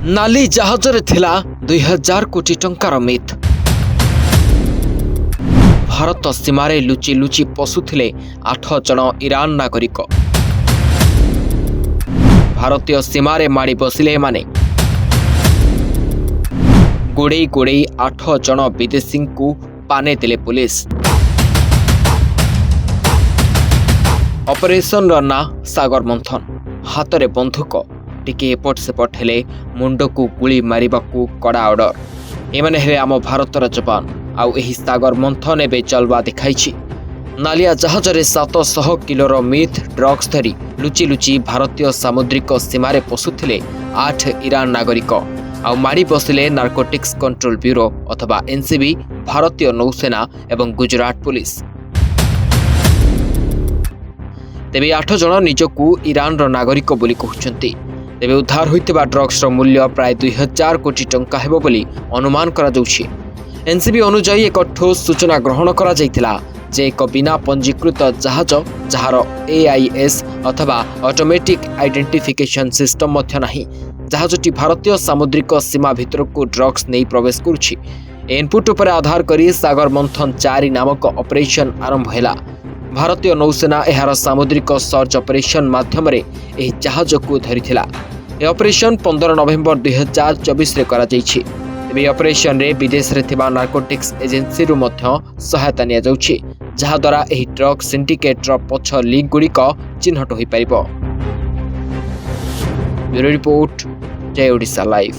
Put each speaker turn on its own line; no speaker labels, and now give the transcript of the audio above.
नाली जहाजरे थिला 2000 कोटी टंकार मिथ। भारत सीमारे लुचि लुचि पशुथिले 8 जन ईरान नागरिक। भारतीय सीमारे माड़ी बसिले माने गोड़े गोड़े 8 जन विदेशी को पाने देले पुलिस। ऑपरेशन रना सागर मंथन, हाथ में बंधुक, टिके एपट सेपट हेले मुंड को गुली मारिबाकू कड़ा ऑर्डर। एमाने हेले आम भारतर जवान। आउ एही सागर मंथन एबे चलवा दिखाई। नालिया जहाजरे 700 किलोर मिथ ड्रग्स धरी लुचि लुचि भारतीय सामुद्रिक सीमारे पशुथिले 8 ईरान नागरिक। आउ माड़ी बसिले नार्कोटिक्स कंट्रोल ब्यूरो अथवा एनसीबी, भारतीय नौसेना एवं गुजरात पुलिस। तेबे 8 जन निजकू ईरान नागरिक बोली कहउछंती। तेबे उद्धार होइतिबा ड्रग्स मूल्य प्राय 2000 कोटी टंका हेबो बोली अनुमान करा जाउछि। एनसीबी अनुसार एक ठोस सूचना ग्रहण करा जाइतिला जे एक बिना पंजीकृत जहाज जहार एआईएस अथवा ऑटोमेटिक आइडेंटिफिकेशन सिस्टम मध्य नाही, जहाजटी भारतीय सामुद्रिक सीमा भितर को ड्रग्स नहीं प्रवेश करुछि। इनपुट पर आधार करी सागर मंथन 4 नामक ऑपरेशन आरंभ हैला। भारतीय नौसेना एहार सामुद्रिक सर्च ऑपरेशन माध्यम एही जहाज को धरिथिला। ए ऑपरेशन 15 नवेम्बर 2024 रे करा जाइछि। एबे ऑपरेशन रे विदेश रे थिबा नार्कोटिक्स एजेंसी रु मध्य सहायता निया जाउछि, जहा द्वारा एही ड्रग सिंडिकेट रो पछ लिंक गुड़िक चिन्हट होई परिबो। ब्यूरो रिपोर्ट, जय ओडिशा लाइव।